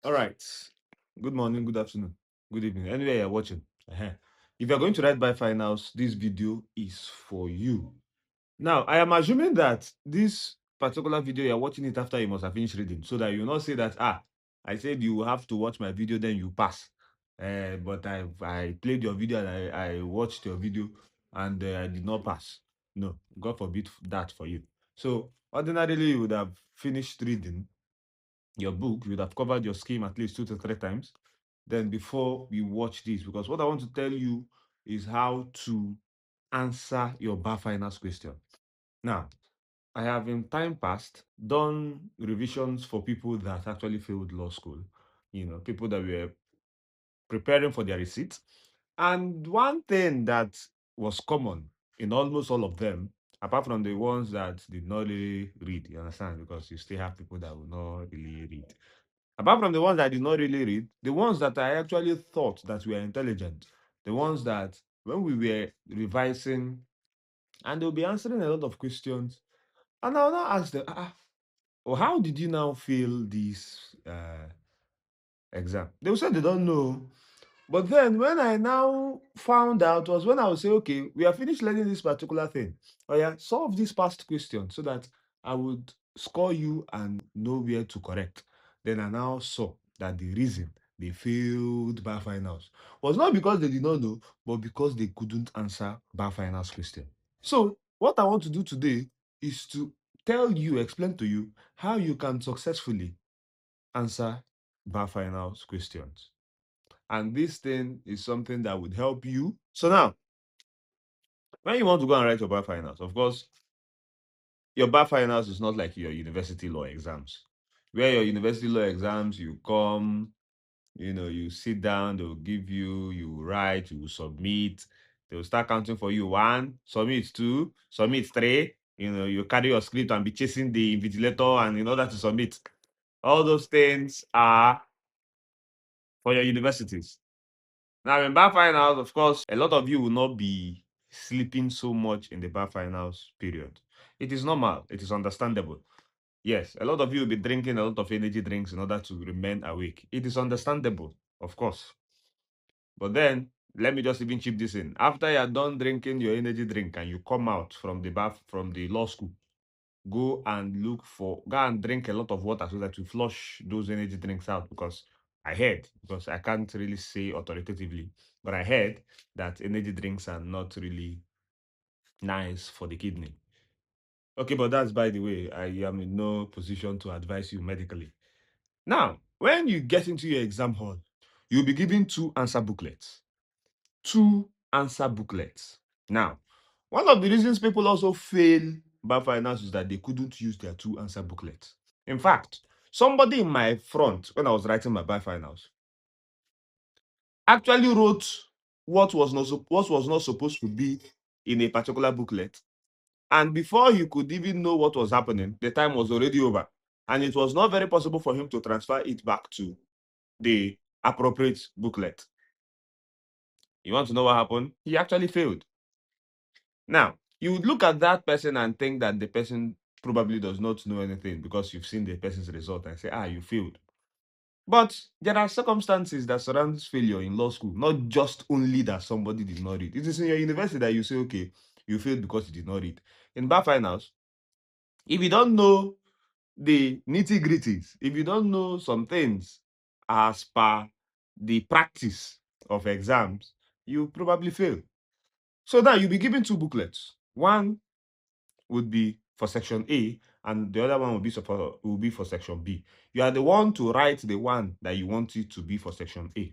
All right. Good morning, good afternoon, good evening. Anywhere you're watching. If you're going to write by finals, this video is for you. Now, I am assuming that this particular video you're watching it after you must have finished reading, so that you not say that I said you have to watch my video, then you pass. But I played your video and I watched your video and I did not pass. No, God forbid that for you. So ordinarily you would have finished reading your book, you would have covered your scheme at least 2 to 3 times. Then before we watch this, because what I want to tell you is how to answer your bar finals question. Now, I have in time past done revisions for people that actually failed law school, people that were preparing for their receipts. And one thing that was common in almost all of them, apart from the ones that did not really read, you understand, because you still have people that will not really read. Apart from the ones that I did not really read, the ones that I actually thought that were intelligent, the ones that when we were revising, and they'll be answering a lot of questions, and I'll now ask them, oh, how did you now fail this exam? They will say they don't know. But then when I now found out was when I would say, okay, we are finished learning this particular thing. Oh yeah, solve this past question so that I would score you and know where to correct. Then I now saw that the reason they failed bar finals was not because they did not know, but because they couldn't answer bar finals question. So what I want to do today is to tell you, explain to you how you can successfully answer bar finals questions. And this thing is something that would help you. So now, when you want to go and write your bar finals, of course, your bar finals is not like your university law exams. Where your university law exams, you come, you sit down, they'll give you, you write, you submit, they'll start counting for you. 1, submit 2, submit 3. You carry your script and be chasing the invigilator and in order to submit. All those things are for your universities. Now, in bar finals, of course, a lot of you will not be sleeping so much in the bar finals period. It is normal. It is understandable. Yes, a lot of you will be drinking a lot of energy drinks in order to remain awake. It is understandable, of course. But then, let me just even chip this in. After you're done drinking your energy drink and you come out from the bar, from the law school, go and drink a lot of water so that you flush those energy drinks out, because I can't really say authoritatively, but I heard that energy drinks are not really nice for the kidney. Okay, but that's by the way. I am in no position to advise you medically. Now, when you get into your exam hall, you'll be given two answer booklets. Two answer booklets. Now, one of the reasons people also fail bar finals is that they couldn't use their two answer booklets. In fact, somebody in my front, when I was writing my bar finals, actually wrote what was not supposed to be in a particular booklet. And before he could even know what was happening, the time was already over. And it was not very possible for him to transfer it back to the appropriate booklet. You want to know what happened? He actually failed. Now, you would look at that person and think that the person probably does not know anything because you've seen the person's result and say, you failed. But there are circumstances that surround failure in law school, not just only that somebody did not read. It is in your university that you say, okay, you failed because you did not read. In bar finals, if you don't know the nitty-gritties, if you don't know some things as per the practice of exams, you probably fail. So now you'll be given two booklets. One would be for section A, and the other one will be for section B. You are the one to write the one that you want it to be for section A.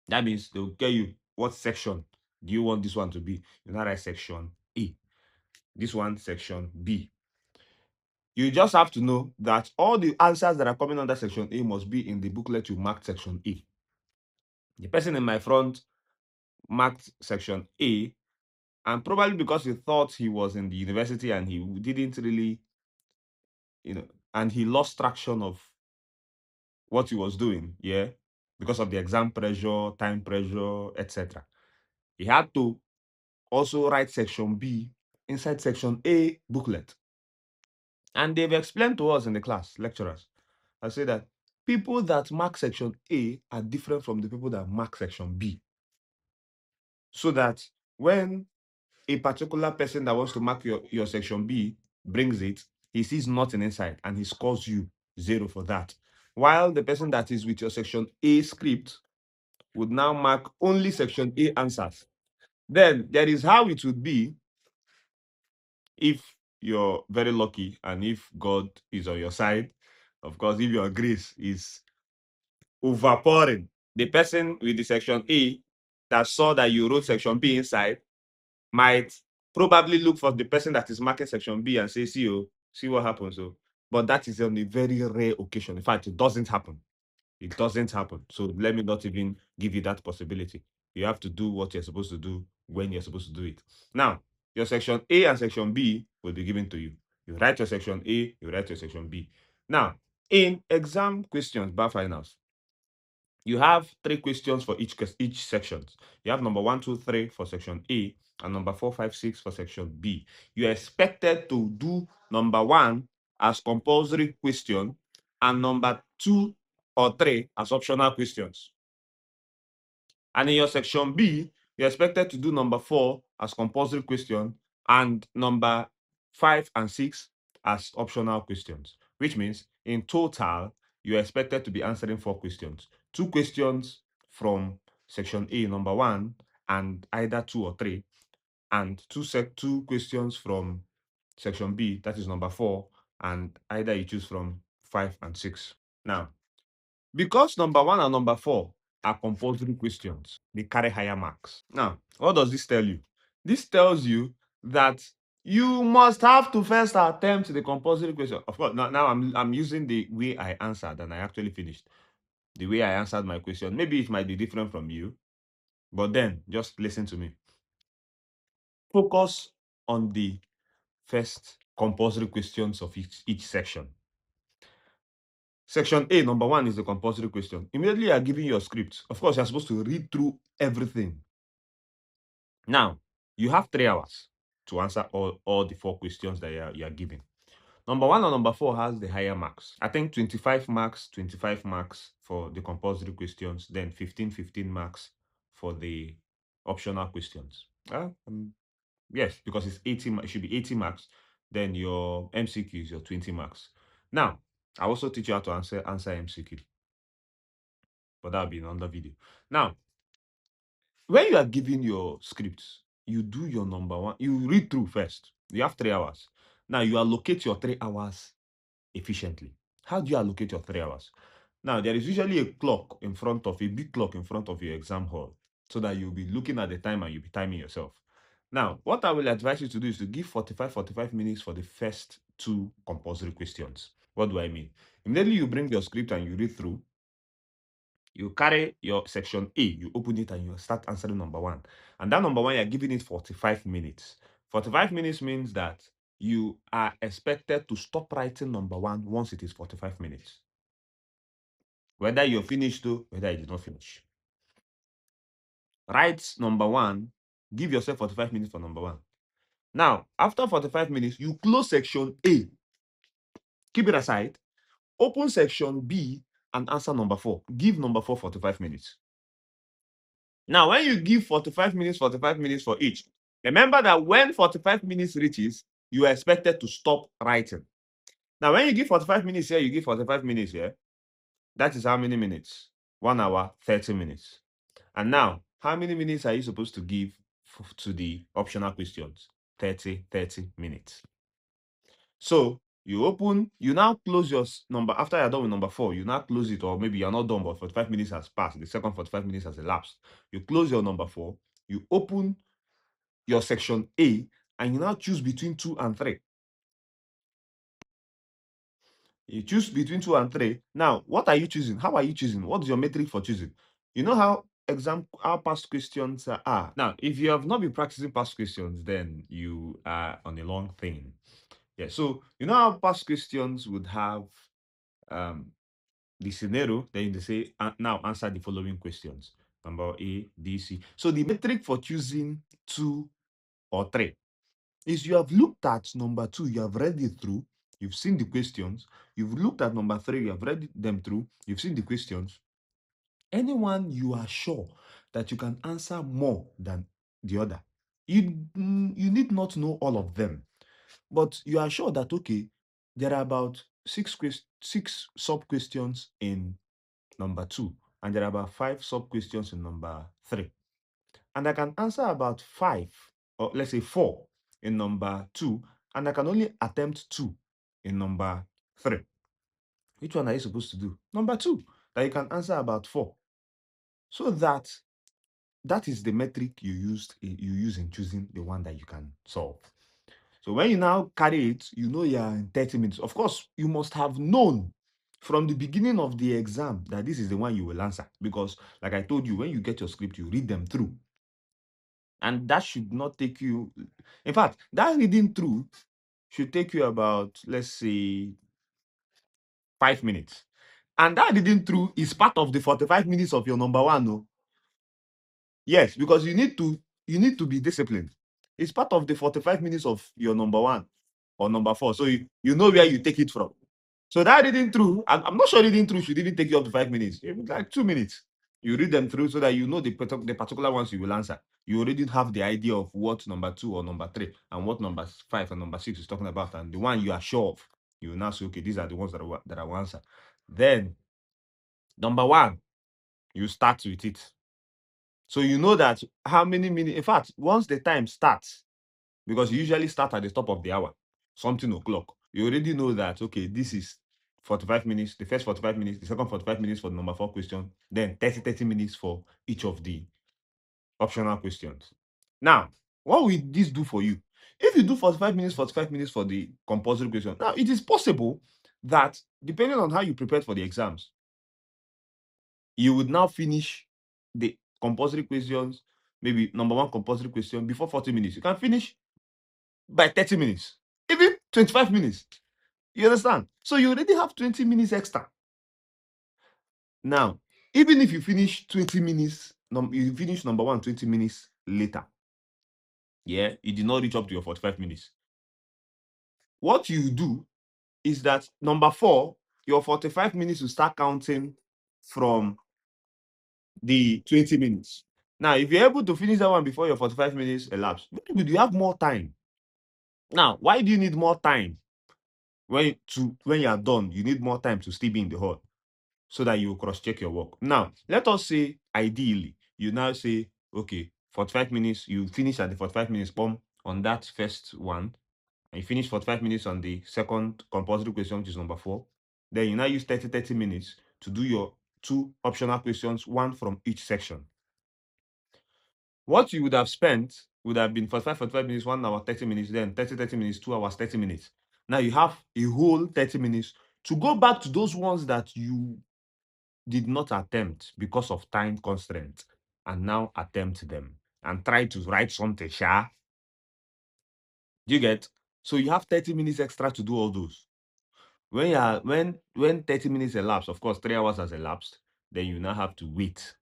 That means they'll tell you what section do you want this one to be. You now write section A. This one, section B. You just have to know that all the answers that are coming under section A must be in the booklet you marked section A. The person in my front marked section A, and probably because he thought he was in the university and he didn't really, and he lost traction of what he was doing, because of the exam pressure, time pressure, etc. He had to also write section B inside section A booklet. And they've explained to us in the class, lecturers, I say that people that mark section A are different from the people that mark section B. So that when a particular person that wants to mark your section B brings it, he sees nothing inside and he scores you 0 for that. While the person that is with your section A script would now mark only section A answers. Then there is how it would be if you're very lucky and if God is on your side. Of course, if your grace is overpouring, the person with the section A that saw that you wrote section B inside might probably look for the person that is marking section B and say, see, oh, see what happens. So, but that is on a very rare occasion. In fact, it doesn't happen. It doesn't happen. So let me not even give you that possibility. You have to do what you're supposed to do when you're supposed to do it. Now, your section A and section B will be given to you. You write your section A, you write your section B. Now, in exam questions, bar finals, you have 3 questions for each section. You have number 1, 2, 3 for section A and number 4, 5, 6 for section B. You're expected to do number 1 as compulsory question and number 2 or 3 as optional questions. And in your section B, you're expected to do number 4 as compulsory question and number 5 and 6 as optional questions, which means in total, you're expected to be answering 4 questions. 2 questions from section A, number 1, and either 2 or 3, and two questions from section B, that is number 4, and either you choose from 5 and 6. Now, because number 1 and number 4 are compulsory questions, they carry higher marks. Now, what does this tell you? This tells you that you must have to first attempt the compulsory question. Of course, now I'm using the way I answered and I actually finished. The way I answered my question. Maybe it might be different from you, but then just listen to me. Focus on the first compulsory questions of each section. Section A, number 1 is the compulsory question. Immediately you are giving your script. Of course, you're supposed to read through everything. Now, you have 3 hours to answer all the 4 questions that you are given. Number 1 and number 4 has the higher marks. I think 25 marks for the compulsory questions, then 15 marks for the optional questions. Yes, because it's 80, it should be 80 marks. Then your MCQ is your 20 marks. Now, I also teach you how to answer MCQ, but that'll be in another video. Now, when you are giving your scripts, you do your number 1. You read through first. You have 3 hours. Now, you allocate your 3 hours efficiently. How do you allocate your 3 hours? Now, there is usually a big clock in front of your exam hall, so that you'll be looking at the time and you'll be timing yourself. Now, what I will advise you to do is to give 45 minutes for the first 2 compulsory questions. What do I mean? Immediately you bring your script and you read through, you carry your section A, you open it and you start answering number 1. And that number 1, you're giving it 45 minutes. 45 minutes means that you are expected to stop writing number 1 once it is 45 minutes. Whether you're finished or whether you did not finish. Write number 1, give yourself 45 minutes for number 1. Now, after 45 minutes, you close section A. Keep it aside. Open section B and answer number 4. Give number 4 45 minutes. Now, when you give 45 minutes for each, remember that when 45 minutes reaches, you are expected to stop writing. Now, when you give 45 minutes here, you give 45 minutes here. That is how many minutes? 1 hour, 30 minutes. And now, how many minutes are you supposed to give to the optional questions? 30 minutes. So, you now close your number. After you're done with number 4, you now close it, or maybe you're not done, but 45 minutes has passed. The second 45 minutes has elapsed. You close your number 4, you open your section A, and you now choose between 2 and 3. You choose between 2 and 3. Now, what are you choosing? How are you choosing? What's your metric for choosing? You know how past questions are. Now, if you have not been practicing past questions, then you are on a long thing. Yeah, so you know how past questions would have the scenario, then they say, now answer the following questions. Number A, B, C. So the metric for choosing 2 or 3 is you have looked at number 2, you have read it through, you've seen the questions, you've looked at number 3, you have read them through, you've seen the questions. Anyone you are sure that you can answer more than the other, you need not know all of them, but you are sure that, okay, there are about six sub questions in number 2, and there are about 5 sub questions in number 3, and I can answer about 5, or let's say 4 in number 2, and I can only attempt 2 in number 3. Which one are you supposed to do? Number 2, that you can answer about 4. So that is the metric you use in choosing the one that you can solve. So when you now carry it, you know you're in 30 minutes. Of course, you must have known from the beginning of the exam that this is the one you will answer, because like I told you, when you get your script, you read them through. And that should not take you, in fact, that reading through should take you about, let's say, 5 minutes. And that reading through is part of the 45 minutes of your number 1. No? Yes, because you need to be disciplined. It's part of the 45 minutes of your number 1 or number 4. So you know where you take it from. So that reading through, I'm not sure reading through should even take you up to 5 minutes. It's like 2 minutes. You read them through so that you know the particular ones you will answer. You already have the idea of what number 2 or number 3 and what number 5 and number 6 is talking about, and the one you are sure of, you will now say, okay, these are the ones that I will answer. Then number 1, you start with it. So you know that how many minutes, in fact, once the time starts, because you usually start at the top of the hour, something o'clock, you already know that, okay, this is 45 minutes, the first 45 minutes, the second 45 minutes for the number 4 question, then 30 minutes for each of the optional questions. Now, what will this do for you? If you do 45 minutes for the compulsory question, now it is possible that depending on how you prepared for the exams, you would now finish the compulsory questions, maybe number 1 compulsory question before 40 minutes. You can finish by 30 minutes, even 25 minutes. You understand? So you already have 20 minutes extra. Now, even if you finish 20 minutes, you finish number 1 20 minutes later, yeah, you did not reach up to your 45 minutes. What you do is that number 4, your 45 minutes will start counting from the 20 minutes. Now, if you're able to finish that one before your 45 minutes elapse, very good, you have more time. Now, why do you need more time? When you are done, you need more time to still be in the hall so that you cross-check your work. Now, let us say, ideally, you now say, okay, 45 minutes, you finish at the 45 minutes bomb on that first one, and you finish 45 minutes on the second compulsory question, which is number 4. Then you now use 30 minutes to do your 2 optional questions, 1 from each section. What you would have spent would have been 45 minutes, 1 hour, 30 minutes, then 30 minutes, 2 hours, 30 minutes. Now you have a whole 30 minutes to go back to those ones that you did not attempt because of time constraints, and now attempt them and try to write something, sha. Do you get? So you have 30 minutes extra to do all those. When 30 minutes elapsed, of course, 3 hours has elapsed, then you now have to wait.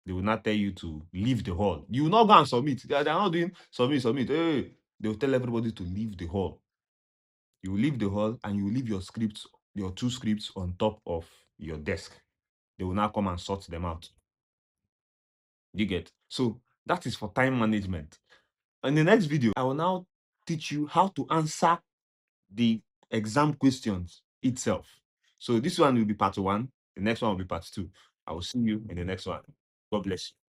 They will not tell you to leave the hall. You will not go and submit. They're not doing submit. Hey, they will tell everybody to leave the hall. You will leave the hall and you will leave your scripts, your 2 scripts on top of your desk. They will now come and sort them out. You get? So that is for time management. In the next video, I will now teach you how to answer the exam questions itself. So this one will be part 1. The next one will be part 2. I will see you in the next one. God bless you.